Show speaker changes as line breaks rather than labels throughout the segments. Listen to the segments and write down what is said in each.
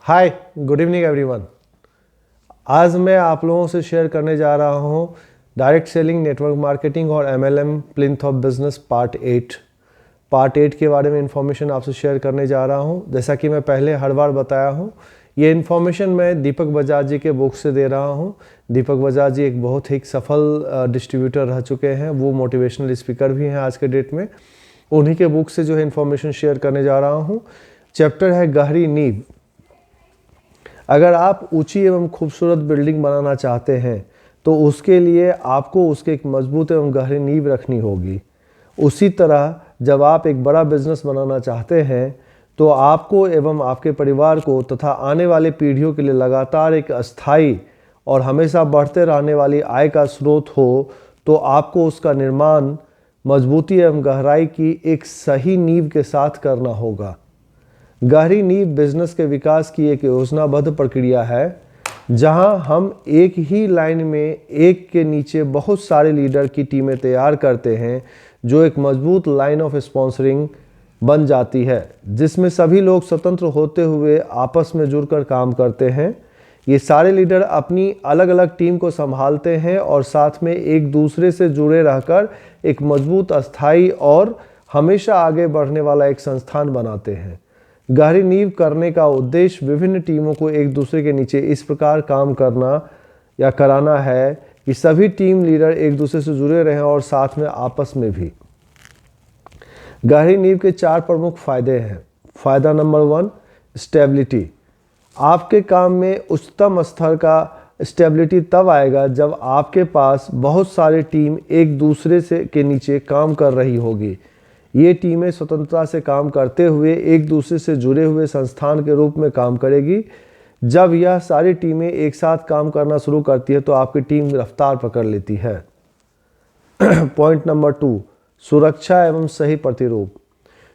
हाय, good evening everyone. आज मैं आप लोगों से शेयर करने जा रहा हूँ डायरेक्ट सेलिंग, नेटवर्क मार्केटिंग और MLM plinth of business part 8 के बारे में इंफॉर्मेशन आपसे शेयर करने जा रहा हूँ। जैसा कि मैं पहले हर बार बताया हूँ, ये इन्फॉर्मेशन मैं दीपक बजाज जी के बुक से दे रहा हूँ। दीपक बजाज जी एक बहुत ही सफल डिस्ट्रीब्यूटर रह चुके हैं, वो मोटिवेशनल स्पीकर भी हैं आज के डेट में। उन्हीं के बुक से जो है इन्फॉर्मेशन शेयर करने जा रहा हूँ। चैप्टर है गहरी नींव। अगर आप ऊंची एवं खूबसूरत बिल्डिंग बनाना चाहते हैं तो उसके लिए आपको उसके एक मजबूत एवं गहरी नींव रखनी होगी। उसी तरह जब आप एक बड़ा बिजनेस बनाना चाहते हैं तो आपको एवं आपके परिवार को तथा आने वाले पीढ़ियों के लिए लगातार एक अस्थायी और हमेशा बढ़ते रहने वाली आय का स्रोत हो, तो आपको उसका निर्माण मजबूती एवं गहराई की एक सही नींव के साथ करना होगा। गहरी नींव बिजनेस के विकास की एक योजनाबद्ध प्रक्रिया है, जहां हम एक ही लाइन में एक के नीचे बहुत सारे लीडर की टीमें तैयार करते हैं, जो एक मजबूत लाइन ऑफ स्पॉन्सरिंग बन जाती है, जिसमें सभी लोग स्वतंत्र होते हुए आपस में जुड़कर काम करते हैं। ये सारे लीडर अपनी अलग अलग टीम को संभालते हैं और साथ में एक दूसरे से जुड़े रहकर एक मजबूत, अस्थायी और हमेशा आगे बढ़ने वाला एक संस्थान बनाते हैं। गहरी नींव करने का उद्देश्य विभिन्न टीमों को एक दूसरे के नीचे इस प्रकार काम करना या कराना है कि सभी टीम लीडर एक दूसरे से जुड़े रहें और साथ में आपस में भी। गहरी नींव के 4 प्रमुख फायदे हैं। फायदा नंबर 1, स्टेबिलिटी। आपके काम में उच्चतम स्तर का स्टेबिलिटी तब आएगा जब आपके पास बहुत सारी टीम एक दूसरे से के नीचे काम कर रही होगी। ये टीमें स्वतंत्रता से काम करते हुए एक दूसरे से जुड़े हुए संस्थान के रूप में काम करेगी। जब यह सारी टीमें एक साथ काम करना शुरू करती है तो आपकी टीम रफ्तार पकड़ लेती है। पॉइंट नंबर 2, सुरक्षा एवं सही प्रतिरूप।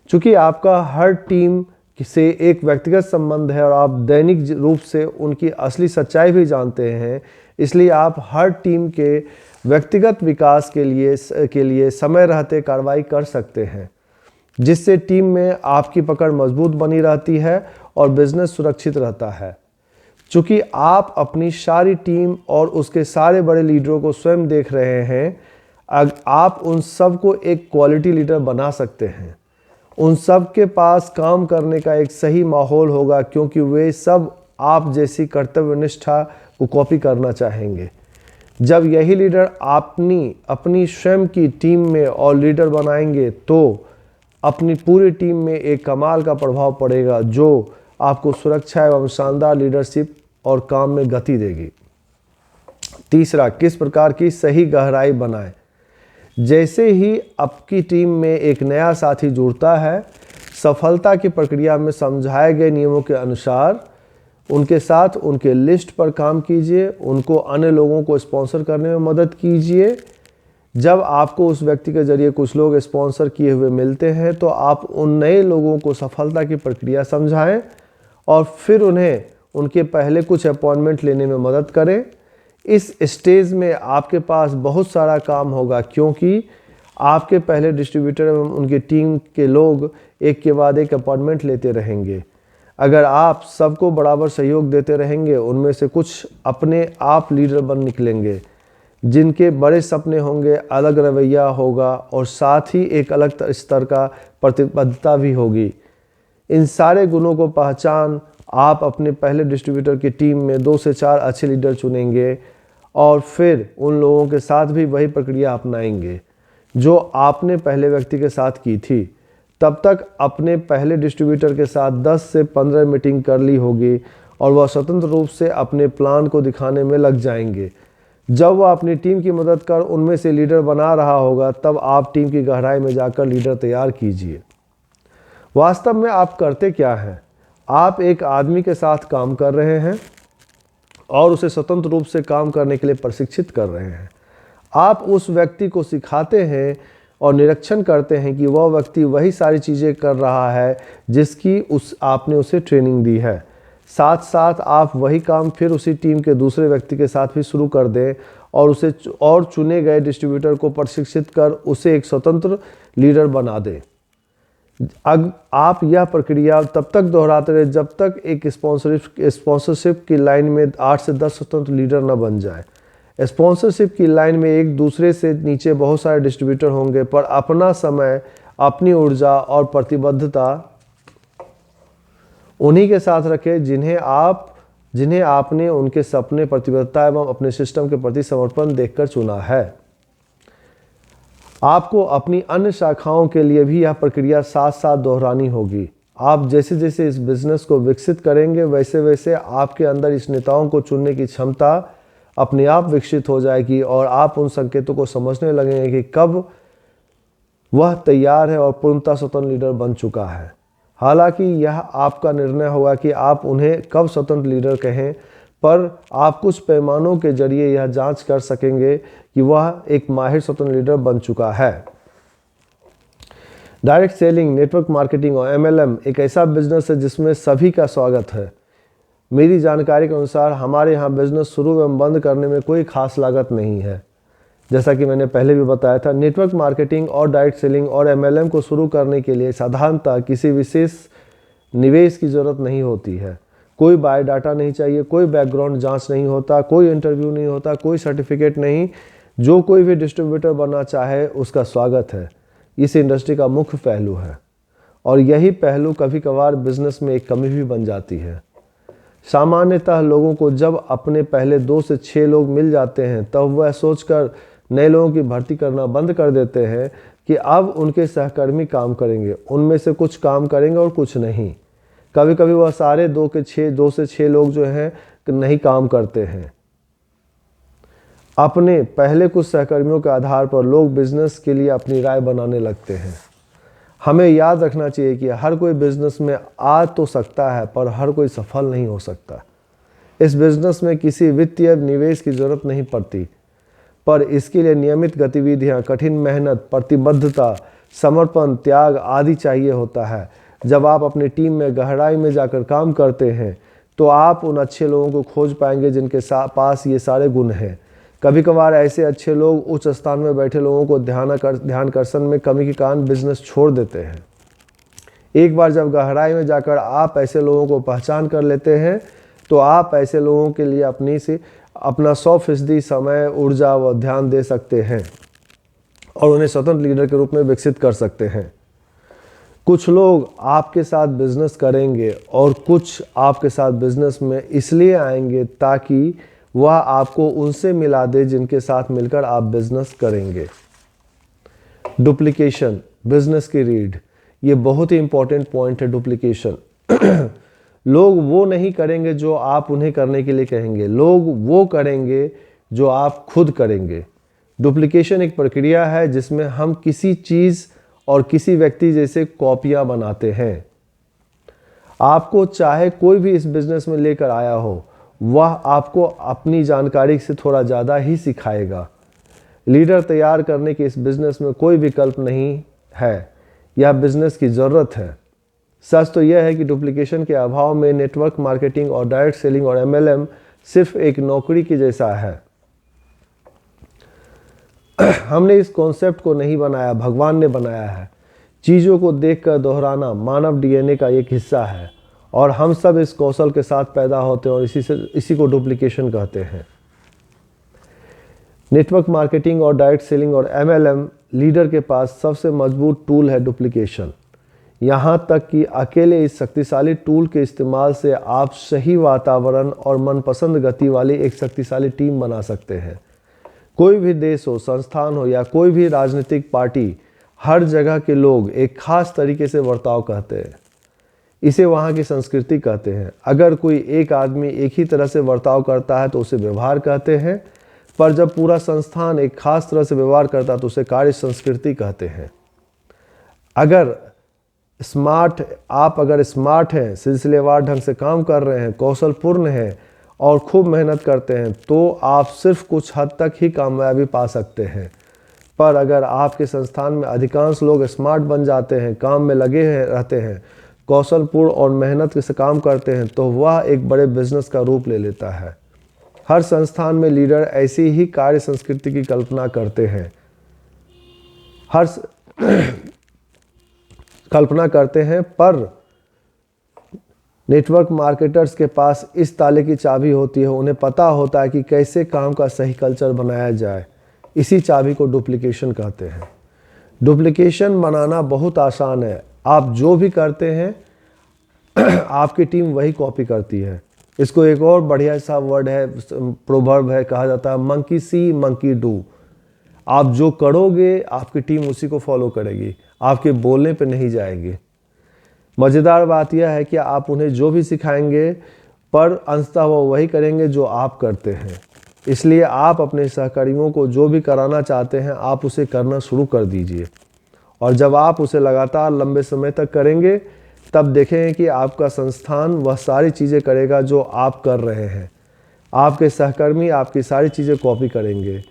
चूंकि आपका हर टीम से एक व्यक्तिगत संबंध है और आप दैनिक रूप से उनकी असली सच्चाई भी जानते हैं, इसलिए आप हर टीम के व्यक्तिगत विकास के लिए समय रहते कार्रवाई कर सकते हैं, जिससे टीम में आपकी पकड़ मजबूत बनी रहती है और बिजनेस सुरक्षित रहता है। चूंकि आप अपनी सारी टीम और उसके सारे बड़े लीडरों को स्वयं देख रहे हैं, आप उन सब को एक क्वालिटी लीडर बना सकते हैं। उन सब के पास काम करने का एक सही माहौल होगा, क्योंकि वे सब आप जैसी कर्तव्यनिष्ठा को कॉपी करना चाहेंगे। जब यही लीडर अपनी स्वयं की टीम में और लीडर बनाएंगे तो अपनी पूरी टीम में एक कमाल का प्रभाव पड़ेगा, जो आपको सुरक्षा एवं शानदार लीडरशिप और काम में गति देगी। तीसरा, किस प्रकार की सही गहराई बनाएं। जैसे ही आपकी टीम में एक नया साथी जुड़ता है, सफलता की प्रक्रिया में समझाए गए नियमों के अनुसार उनके साथ उनके लिस्ट पर काम कीजिए, उनको अन्य लोगों को स्पॉन्सर करने में मदद कीजिए। जब आपको उस व्यक्ति के जरिए कुछ लोग स्पॉन्सर किए हुए मिलते हैं तो आप उन नए लोगों को सफलता की प्रक्रिया समझाएं और फिर उन्हें उनके पहले कुछ अपॉइंटमेंट लेने में मदद करें। इस स्टेज में आपके पास बहुत सारा काम होगा, क्योंकि आपके पहले डिस्ट्रीब्यूटर एवं उनकी टीम के लोग एक के बाद एक अपॉइंटमेंट लेते रहेंगे। अगर आप सबको बराबर सहयोग देते रहेंगे, उनमें से कुछ अपने आप लीडर बन निकलेंगे, जिनके बड़े सपने होंगे, अलग रवैया होगा और साथ ही एक अलग स्तर का प्रतिबद्धता भी होगी। इन सारे गुणों को पहचान आप अपने पहले डिस्ट्रीब्यूटर की टीम में 2 से 4 अच्छे लीडर चुनेंगे और फिर उन लोगों के साथ भी वही प्रक्रिया अपनाएंगे जो आपने पहले व्यक्ति के साथ की थी। तब तक अपने पहले डिस्ट्रीब्यूटर के साथ 10 से 15 मीटिंग कर ली होगी और वह स्वतंत्र रूप से अपने प्लान को दिखाने में लग जाएंगे। जब वह अपनी टीम की मदद कर उनमें से लीडर बना रहा होगा, तब आप टीम की गहराई में जाकर लीडर तैयार कीजिए। वास्तव में आप करते क्या हैं? आप एक आदमी के साथ काम कर रहे हैं और उसे स्वतंत्र रूप से काम करने के लिए प्रशिक्षित कर रहे हैं। आप उस व्यक्ति को सिखाते हैं और निरीक्षण करते हैं कि वह व्यक्ति वही सारी चीज़ें कर रहा है जिसकी आपने उसे ट्रेनिंग दी है। साथ साथ आप वही काम फिर उसी टीम के दूसरे व्यक्ति के साथ भी शुरू कर दें और उसे और चुने गए डिस्ट्रीब्यूटर को प्रशिक्षित कर उसे एक स्वतंत्र लीडर बना दें। आप यह प्रक्रिया तब तक दोहराते रहे जब तक एक स्पॉन्सरशिप की लाइन में 8 से 10 स्वतंत्र लीडर न बन जाए। स्पॉन्सरशिप की लाइन में एक दूसरे से नीचे बहुत सारे डिस्ट्रीब्यूटर होंगे, पर अपना समय, अपनी ऊर्जा और प्रतिबद्धता उन्हीं के साथ रखें जिन्हें आपने उनके सपने, प्रतिबद्धता एवं अपने सिस्टम के प्रति समर्पण देखकर चुना है। आपको अपनी अन्य शाखाओं के लिए भी यह प्रक्रिया साथ साथ दोहरानी होगी। आप जैसे जैसे इस बिजनेस को विकसित करेंगे वैसे वैसे आपके अंदर इस नेताओं को चुनने की क्षमता अपने आप विकसित हो जाएगी और आप उन संकेतों को समझने लगेंगे कि कब वह तैयार है और पूर्णतः स्वतंत्र लीडर बन चुका है। हालांकि यह आपका निर्णय होगा कि आप उन्हें कब स्वतंत्र लीडर कहें, पर आप कुछ पैमानों के जरिए यह जांच कर सकेंगे कि वह एक माहिर स्वतंत्र लीडर बन चुका है। डायरेक्ट सेलिंग, नेटवर्क मार्केटिंग और MLM एक ऐसा बिजनेस है जिसमें सभी का स्वागत है। मेरी जानकारी के अनुसार हमारे यहाँ बिजनेस शुरू एवं बंद करने में कोई खास लागत नहीं है। जैसा कि मैंने पहले भी बताया था, नेटवर्क मार्केटिंग और डायरेक्ट सेलिंग और MLM को शुरू करने के लिए साधारणतः किसी विशेष निवेश की ज़रूरत नहीं होती है। कोई बायोडाटा नहीं चाहिए, कोई बैकग्राउंड जांच नहीं होता, कोई इंटरव्यू नहीं होता, कोई सर्टिफिकेट नहीं। जो कोई भी डिस्ट्रीब्यूटर बनना चाहे उसका स्वागत है। इस इंडस्ट्री का मुख्य पहलू है और यही पहलू कभी कभार बिजनेस में एक कमी भी बन जाती है। सामान्यतः लोगों को जब अपने पहले 2 से 6 लोग मिल जाते हैं तब वह सोचकर नए लोगों की भर्ती करना बंद कर देते हैं कि अब उनके सहकर्मी काम करेंगे, उनमें से कुछ काम करेंगे और कुछ नहीं। कभी कभी वह सारे 2 से 6 लोग जो हैं नहीं काम करते हैं। अपने पहले कुछ सहकर्मियों के आधार पर लोग बिजनेस के लिए अपनी राय बनाने लगते हैं। हमें याद रखना चाहिए कि हर कोई बिजनेस में आ तो सकता है पर हर कोई सफल नहीं हो सकता। इस बिजनेस में किसी वित्तीय निवेश की जरूरत नहीं पड़ती, पर इसके लिए नियमित गतिविधियां, कठिन मेहनत, प्रतिबद्धता, समर्पण, त्याग आदि चाहिए होता है। जब आप अपनी टीम में गहराई में जाकर काम करते हैं तो आप उन अच्छे लोगों को खोज पाएंगे जिनके पास ये सारे गुण हैं। कभी कभार ऐसे अच्छे लोग उच्च स्थान में बैठे लोगों को ध्यानाकर्षण में कमी के कारण बिजनेस छोड़ देते हैं। एक बार जब गहराई में जाकर आप ऐसे लोगों को पहचान कर लेते हैं तो आप ऐसे लोगों के लिए अपना 100% समय, ऊर्जा व ध्यान दे सकते हैं और उन्हें स्वतंत्र लीडर के रूप में विकसित कर सकते हैं। कुछ लोग आपके साथ बिजनेस करेंगे और कुछ आपके साथ बिजनेस में इसलिए आएंगे ताकि वह आपको उनसे मिला दे जिनके साथ मिलकर आप बिजनेस करेंगे। डुप्लीकेशन, बिजनेस की रीढ़, ये बहुत ही इंपॉर्टेंट पॉइंट है। डुप्लीकेशन लोग वो नहीं करेंगे जो आप उन्हें करने के लिए कहेंगे, लोग वो करेंगे जो आप खुद करेंगे। डुप्लीकेशन एक प्रक्रिया है जिसमें हम किसी चीज़ और किसी व्यक्ति जैसे कॉपियां बनाते हैं। आपको चाहे कोई भी इस बिजनेस में लेकर आया हो, वह आपको अपनी जानकारी से थोड़ा ज़्यादा ही सिखाएगा। लीडर तैयार करने के इस बिजनेस में कोई विकल्प नहीं है, यह बिजनेस की ज़रूरत है। सच तो यह है कि डुप्लीकेशन के अभाव में नेटवर्क मार्केटिंग और डायरेक्ट सेलिंग और MLM सिर्फ एक नौकरी के जैसा है। हमने इस कॉन्सेप्ट को नहीं बनाया, भगवान ने बनाया है। चीज़ों को देखकर दोहराना मानव DNA का एक हिस्सा है और हम सब इस कौशल के साथ पैदा होते हैं और इसी को डुप्लीकेशन कहते हैं। नेटवर्क मार्केटिंग और डायरेक्ट सेलिंग और MLM लीडर के पास सबसे मजबूत टूल है डुप्लीकेशन। यहाँ तक कि अकेले इस शक्तिशाली टूल के इस्तेमाल से आप सही वातावरण और मनपसंद गति वाली एक शक्तिशाली टीम बना सकते हैं। कोई भी देश हो, संस्थान हो या कोई भी राजनीतिक पार्टी, हर जगह के लोग एक खास तरीके से बर्ताव करते हैं। इसे वहाँ की संस्कृति कहते हैं। अगर कोई एक आदमी एक ही तरह से बर्ताव करता है तो उसे व्यवहार कहते हैं, पर जब पूरा संस्थान एक खास तरह से व्यवहार करता है तो उसे कार्य संस्कृति कहते हैं। अगर स्मार्ट हैं, सिलसिलेवार ढंग से काम कर रहे हैं, कौशलपूर्ण हैं और खूब मेहनत करते हैं तो आप सिर्फ कुछ हद तक ही कामयाबी पा सकते हैं। पर अगर आपके संस्थान में अधिकांश लोग स्मार्ट बन जाते हैं, काम में लगे रहते हैं, कौशलपूर्ण और मेहनत से काम करते हैं तो वह एक बड़े बिजनेस का रूप ले लेता है। हर संस्थान में लीडर ऐसी ही कार्य संस्कृति की कल्पना करते हैं। कल्पना करते हैं, पर नेटवर्क मार्केटर्स के पास इस ताले की चाबी होती है। उन्हें पता होता है कि कैसे काम का सही कल्चर बनाया जाए। इसी चाबी को डुप्लीकेशन कहते हैं। डुप्लीकेशन बनाना बहुत आसान है। आप जो भी करते हैं आपकी टीम वही कॉपी करती है। इसको एक और बढ़िया सा वर्ड है, प्रोवर्ब है, कहा जाता है मंकी सी मंकी डू। आप जो करोगे आपकी टीम उसी को फॉलो करेगी, आपके बोलने पे नहीं जाएगी। मज़ेदार बात यह है कि आप उन्हें जो भी सिखाएंगे पर अंततः वो वही करेंगे जो आप करते हैं। इसलिए आप अपने सहकर्मियों को जो भी कराना चाहते हैं आप उसे करना शुरू कर दीजिए, और जब आप उसे लगातार लंबे समय तक करेंगे तब देखेंगे कि आपका संस्थान वह सारी चीज़ें करेगा जो आप कर रहे हैं। आपके सहकर्मी आपकी सारी चीज़ें कॉपी करेंगे।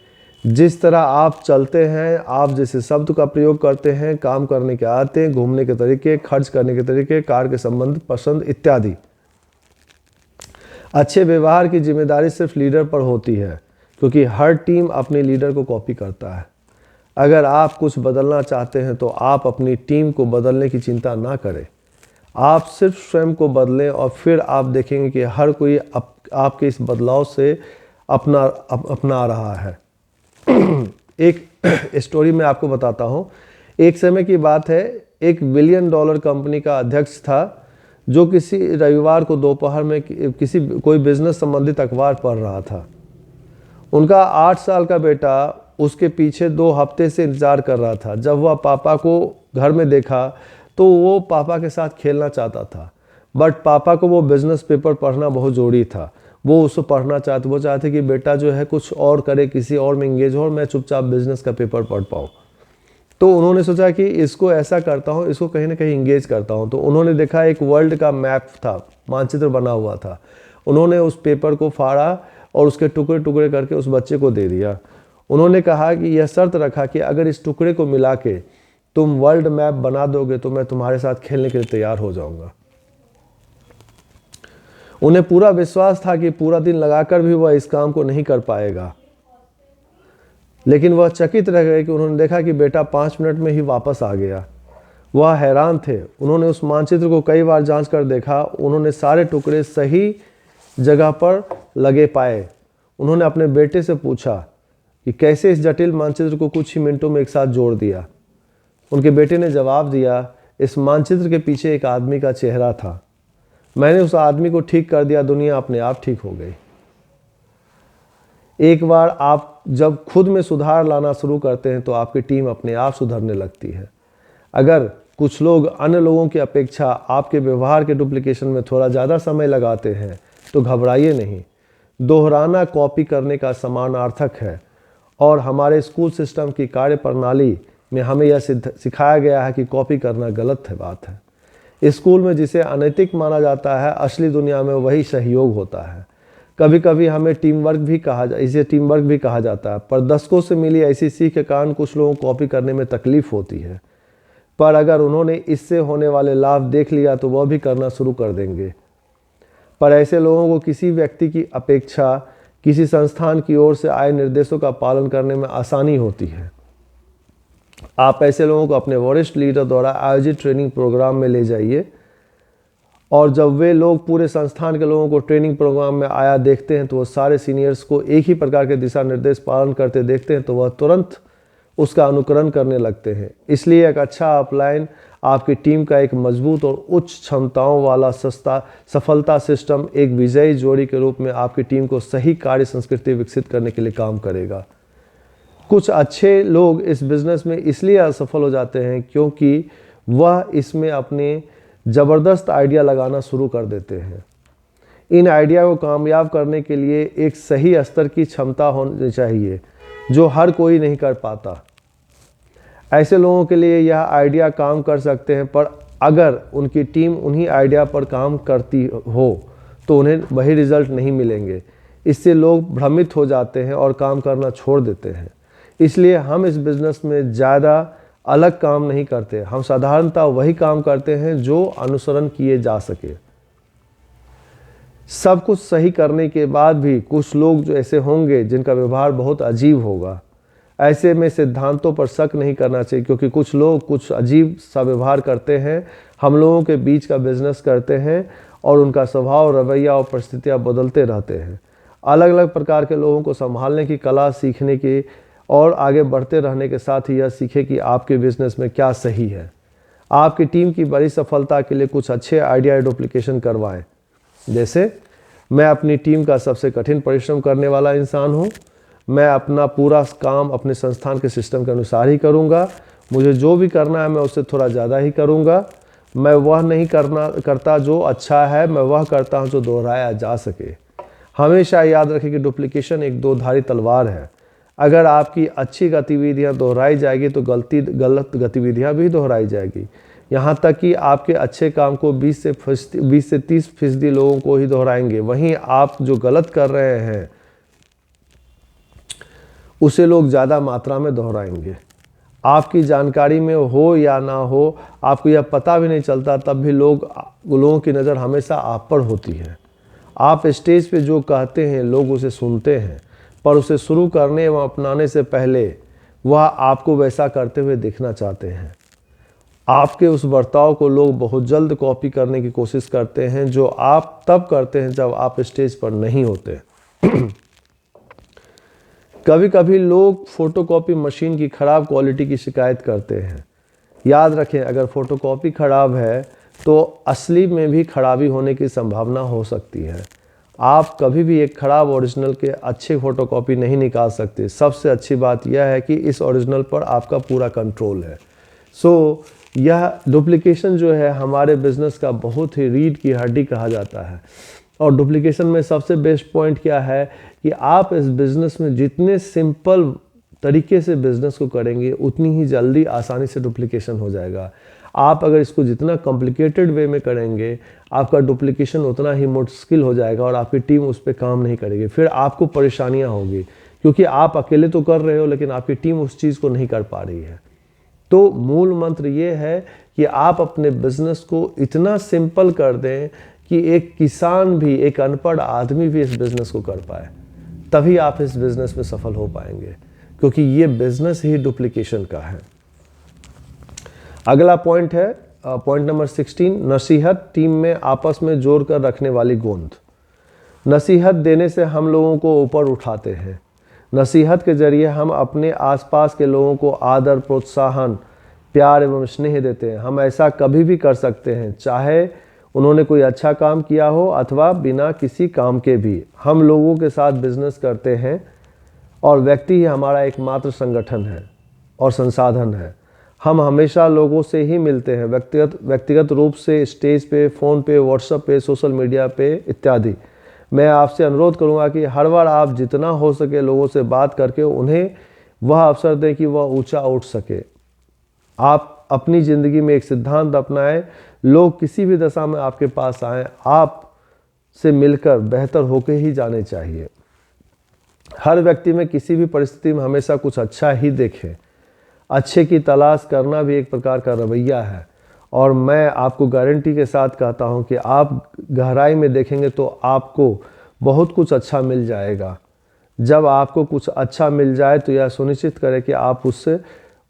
जिस तरह आप चलते हैं, आप जैसे शब्द का प्रयोग करते हैं, काम करने के आदतें, घूमने के तरीके, खर्च करने के तरीके, कार के संबंध, पसंद इत्यादि। अच्छे व्यवहार की जिम्मेदारी सिर्फ लीडर पर होती है, क्योंकि हर टीम अपने लीडर को कॉपी करता है। अगर आप कुछ बदलना चाहते हैं तो आप अपनी टीम को बदलने की चिंता ना करें। आप सिर्फ स्वयं को बदलें और फिर आप देखेंगे कि हर कोई आपके इस बदलाव से अपना रहा है। एक स्टोरी मैं आपको बताता हूँ। एक समय की बात है, एक $1 बिलियन कंपनी का अध्यक्ष था जो किसी रविवार को दोपहर में कोई बिजनेस संबंधित अखबार पढ़ रहा था। उनका 8 साल का बेटा उसके पीछे 2 हफ्ते से इंतज़ार कर रहा था। जब वह पापा को घर में देखा तो वो पापा के साथ खेलना चाहता था, बट पापा को वो बिज़नेस पेपर पढ़ना बहुत ज़रूरी था। वो उसको पढ़ना चाहते, वो चाहते कि बेटा जो है कुछ और करे, किसी और में इंगेज हो, और मैं चुपचाप बिज़नेस का पेपर पढ़ पाऊँ। तो उन्होंने सोचा कि इसको ऐसा करता हूँ, इसको कहीं ना कहीं इंगेज करता हूँ। तो उन्होंने देखा एक वर्ल्ड का मैप था, मानचित्र बना हुआ था। उन्होंने उस पेपर को फाड़ा और उसके टुकड़े टुकड़े करके उस बच्चे को दे दिया। उन्होंने कहा कि यह शर्त रखा कि अगर इस टुकड़े को मिला के तुम वर्ल्ड मैप बना दोगे तो मैं तुम्हारे साथ खेलने के लिए तैयार हो जाऊंगा। उन्हें पूरा विश्वास था कि पूरा दिन लगाकर भी वह इस काम को नहीं कर पाएगा, लेकिन वह चकित रह गए कि उन्होंने देखा कि बेटा 5 मिनट में ही वापस आ गया। वह हैरान थे। उन्होंने उस मानचित्र को कई बार जांच कर देखा। उन्होंने सारे टुकड़े सही जगह पर लगे पाए। उन्होंने अपने बेटे से पूछा कि कैसे इस जटिल मानचित्र को कुछ ही मिनटों में एक साथ जोड़ दिया। उनके बेटे ने जवाब दिया, इस मानचित्र के पीछे एक आदमी का चेहरा था। मैंने उस आदमी को ठीक कर दिया, दुनिया अपने आप ठीक हो गई। एक बार आप जब खुद में सुधार लाना शुरू करते हैं तो आपकी टीम अपने आप सुधरने लगती है। अगर कुछ लोग अन्य लोगों की अपेक्षा आपके व्यवहार के डुप्लीकेशन में थोड़ा ज़्यादा समय लगाते हैं तो घबराइए नहीं। दोहराना कॉपी करने का समानार्थक है, और हमारे स्कूल सिस्टम की कार्य प्रणाली में हमें यह सिखाया गया है कि कॉपी करना गलत है बात है। स्कूल में जिसे अनैतिक माना जाता है, असली दुनिया में वही सहयोग होता है। कभी कभी हमें इसे टीम वर्क भी कहा जाता है, पर दशकों से मिली ऐसी सीख के कारण कुछ लोगों को कॉपी करने में तकलीफ होती है, पर अगर उन्होंने इससे होने वाले लाभ देख लिया तो वह भी करना शुरू कर देंगे। पर ऐसे लोगों को किसी व्यक्ति की अपेक्षा किसी संस्थान की ओर से आए निर्देशों का पालन करने में आसानी होती है। आप ऐसे लोगों को अपने वरिष्ठ लीडर द्वारा आयोजित ट्रेनिंग प्रोग्राम में ले जाइए, और जब वे लोग पूरे संस्थान के लोगों को ट्रेनिंग प्रोग्राम में आया देखते हैं तो वो सारे सीनियर्स को एक ही प्रकार के दिशा निर्देश पालन करते देखते हैं तो वह तुरंत उसका अनुकरण करने लगते हैं। इसलिए एक अच्छा अपलाइन आपकी टीम का एक मजबूत और उच्च क्षमताओं वाला सफलता सिस्टम एक विजयी जोड़ी के रूप में आपकी टीम को सही कार्य संस्कृति विकसित करने के लिए काम करेगा। कुछ अच्छे लोग इस बिज़नेस में इसलिए असफल हो जाते हैं क्योंकि वह इसमें अपने ज़बरदस्त आइडिया लगाना शुरू कर देते हैं। इन आइडिया को कामयाब करने के लिए एक सही स्तर की क्षमता होनी चाहिए जो हर कोई नहीं कर पाता। ऐसे लोगों के लिए यह आइडिया काम कर सकते हैं, पर अगर उनकी टीम उन्हीं आइडिया पर काम करती हो तो उन्हें वही रिजल्ट नहीं मिलेंगे। इससे लोग भ्रमित हो जाते हैं और काम करना छोड़ देते हैं। इसलिए हम इस बिज़नेस में ज़्यादा अलग काम नहीं करते, हम साधारणतः वही काम करते हैं जो अनुसरण किए जा सके। सब कुछ सही करने के बाद भी कुछ लोग जो ऐसे होंगे जिनका व्यवहार बहुत अजीब होगा। ऐसे में सिद्धांतों पर शक नहीं करना चाहिए, क्योंकि कुछ लोग कुछ अजीब सा व्यवहार करते हैं, हम लोगों के बीच का बिजनेस करते हैं और उनका स्वभाव, रवैया और परिस्थितियाँ बदलते रहते हैं। अलग अलग प्रकार के लोगों को संभालने की कला सीखने की और आगे बढ़ते रहने के साथ ही यह सीखें कि आपके बिजनेस में क्या सही है। आपकी टीम की बड़ी सफलता के लिए कुछ अच्छे आइडिया डुप्लीकेशन करवाएं। जैसे, मैं अपनी टीम का सबसे कठिन परिश्रम करने वाला इंसान हूँ। मैं अपना पूरा काम अपने संस्थान के सिस्टम के अनुसार ही करूँगा। मुझे जो भी करना है मैं उससे थोड़ा ज़्यादा ही करूँगा। मैं वह नहीं करता जो अच्छा है, मैं वह करता हूँ जो दोहराया जा सके। हमेशा याद रखें कि डुप्लीकेशन एक दो-धारी तलवार है। अगर आपकी अच्छी गतिविधियाँ दोहराई जाएगी तो गलत गतिविधियाँ भी दोहराई जाएगी। यहाँ तक कि आपके अच्छे काम को 20 से 30% लोगों को ही दोहराएंगे, वहीं आप जो गलत कर रहे हैं उसे लोग ज़्यादा मात्रा में दोहराएंगे। आपकी जानकारी में हो या ना हो, आपको यह पता भी नहीं चलता, तब भी लोगों की नज़र हमेशा आप पर होती है। आप स्टेज पे जो कहते हैं लोग उसे सुनते हैं, पर उसे शुरू करने एवं अपनाने से पहले वह आपको वैसा करते हुए देखना चाहते हैं। आपके उस बर्ताव को लोग बहुत जल्द कॉपी करने की कोशिश करते हैं, जो आप तब करते हैं जब आप स्टेज पर नहीं होते। कभी कभी लोग फोटोकॉपी मशीन की खराब क्वालिटी की शिकायत करते हैं। याद रखें, अगर फोटोकॉपी खराब है तो असली में भी खराबी होने की संभावना हो सकती है। आप कभी भी एक खराब ओरिजिनल के अच्छे फोटोकॉपी नहीं निकाल सकते। सबसे अच्छी बात यह है कि इस ओरिजिनल पर आपका पूरा कंट्रोल है। यह डुप्लीकेशन जो है हमारे बिजनेस का बहुत ही रीढ़ की हड्डी कहा जाता है। और डुप्लीकेशन में सबसे बेस्ट पॉइंट क्या है कि आप इस बिज़नेस में जितने सिंपल तरीके से बिज़नेस को करेंगे उतनी ही जल्दी आसानी से डुप्लीकेशन हो जाएगा। आप अगर इसको जितना कॉम्प्लिकेटेड वे में करेंगे, आपका डुप्लीकेशन उतना ही मुश्किल हो जाएगा और आपकी टीम उस पर काम नहीं करेगी। फिर आपको परेशानियां होगी, क्योंकि आप अकेले तो कर रहे हो लेकिन आपकी टीम उस चीज़ को नहीं कर पा रही है। तो मूल मंत्र ये है कि आप अपने बिजनेस को इतना सिंपल कर दें कि एक किसान भी, एक अनपढ़ आदमी भी इस बिजनेस को कर पाए, तभी आप इस बिजनेस में सफल हो पाएंगे, क्योंकि ये बिजनेस ही डुप्लीकेशन का है। अगला पॉइंट है पॉइंट नंबर 16, नसीहत टीम में आपस में जोड़ कर रखने वाली गोंद। नसीहत देने से हम लोगों को ऊपर उठाते हैं। नसीहत के जरिए हम अपने आसपास के लोगों को आदर, प्रोत्साहन, प्यार एवं स्नेह देते हैं। हम ऐसा कभी भी कर सकते हैं, चाहे उन्होंने कोई अच्छा काम किया हो अथवा बिना किसी काम के भी। हम लोगों के साथ बिजनेस करते हैं और व्यक्ति ही हमारा एकमात्र संगठन है और संसाधन है। हम हमेशा लोगों से ही मिलते हैं, व्यक्तिगत रूप से, स्टेज पे, फ़ोन पे, व्हाट्सएप पे, सोशल मीडिया पे इत्यादि। मैं आपसे अनुरोध करूंगा कि हर बार आप जितना हो सके लोगों से बात करके उन्हें वह अवसर दें कि वह ऊंचा उठ सके। आप अपनी ज़िंदगी में एक सिद्धांत अपनाएं, लोग किसी भी दशा में आपके पास आएँ, आप से मिलकर बेहतर होकर ही जाने चाहिए। हर व्यक्ति में किसी भी परिस्थिति में हमेशा कुछ अच्छा ही देखें। अच्छे की तलाश करना भी एक प्रकार का रवैया है, और मैं आपको गारंटी के साथ कहता हूं कि आप गहराई में देखेंगे तो आपको बहुत कुछ अच्छा मिल जाएगा। जब आपको कुछ अच्छा मिल जाए तो यह सुनिश्चित करें कि आप उससे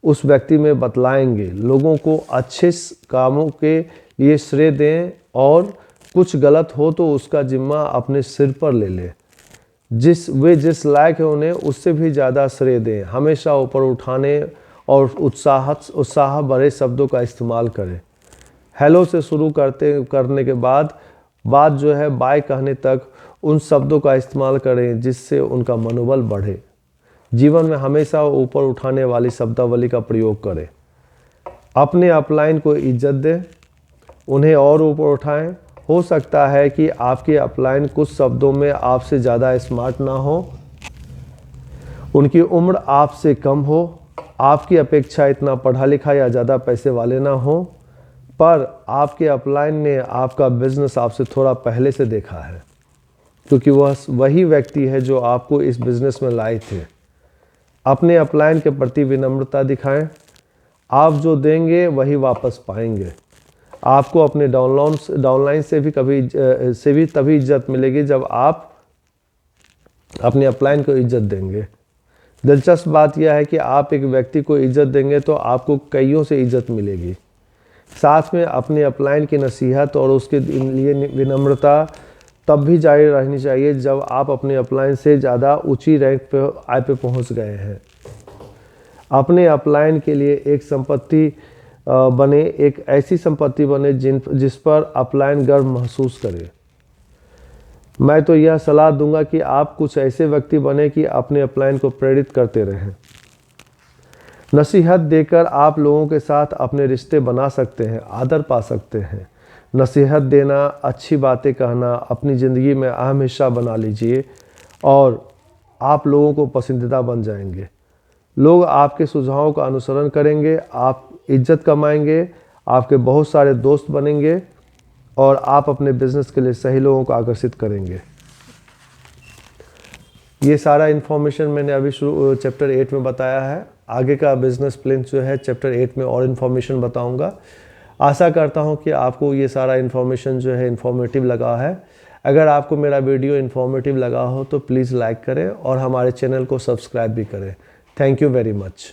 उस व्यक्ति में बतलाएंगे, लोगों को अच्छे कामों के लिए श्रेय दें, और कुछ गलत हो तो उसका जिम्मा अपने सिर पर ले लें। जिस लायक है उन्हें उससे भी ज़्यादा श्रेय दें। हमेशा ऊपर उठाने और उत्साह भरे शब्दों का इस्तेमाल करें। हेलो से शुरू करने के बाद बात जो है बाय कहने तक उन शब्दों का इस्तेमाल करें जिससे उनका मनोबल बढ़े। जीवन में हमेशा ऊपर उठाने वाली शब्दावली का प्रयोग करें। अपने अपलाइन को इज्जत दें, उन्हें और ऊपर उठाएं। हो सकता है कि आपके अपलाइन कुछ शब्दों में आपसे ज़्यादा स्मार्ट ना हो, उनकी उम्र आपसे कम हो, आपकी अपेक्षा इतना पढ़ा लिखा या ज़्यादा पैसे वाले ना हो, पर आपके अपलाइन ने आपका बिजनेस आपसे थोड़ा पहले से देखा है, क्योंकि वह वही व्यक्ति है जो आपको इस बिजनेस में लाए थे। अपने अपलाइन के प्रति विनम्रता दिखाएं। आप जो देंगे वही वापस पाएंगे। आपको अपने डाउनलाइन से भी तभी इज्जत मिलेगी जब आप अपने अपलाइन को इज्जत देंगे। दिलचस्प बात यह है कि आप एक व्यक्ति को इज्जत देंगे तो आपको कईयों से इज्जत मिलेगी। साथ में अपने अपलाइन की नसीहत और उसके लिए विनम्रता तब भी जारी रहनी चाहिए जब आप अपने अपलाइन से ज़्यादा ऊंची रैंक पे पहुंच गए हैं। अपने अपलाइन के लिए एक संपत्ति बने, एक ऐसी संपत्ति बने जिस पर अपलाइन गर्व महसूस करे। मैं तो यह सलाह दूंगा कि आप कुछ ऐसे व्यक्ति बने कि अपने अपलाइन को प्रेरित करते रहें। नसीहत देकर आप लोगों के साथ अपने रिश्ते बना सकते हैं, आदर पा सकते हैं। नसीहत देना, अच्छी बातें कहना अपनी ज़िंदगी में अहम हिस्सा बना लीजिए और आप लोगों को पसंदीदा बन जाएंगे। लोग आपके सुझावों का अनुसरण करेंगे, आप इज्जत कमाएंगे, आपके बहुत सारे दोस्त बनेंगे और आप अपने बिजनेस के लिए सही लोगों को आकर्षित करेंगे। ये सारा इन्फॉर्मेशन मैंने अभी चैप्टर 8 में बताया है। आगे का बिजनेस प्लान जो है चैप्टर 8 में और इन्फॉर्मेशन बताऊंगा। आशा करता हूं कि आपको ये सारा इन्फॉर्मेशन जो है इन्फॉर्मेटिव लगा है। अगर आपको मेरा वीडियो इन्फॉर्मेटिव लगा हो तो प्लीज़ लाइक करें और हमारे चैनल को सब्सक्राइब भी करें। Thank you very much.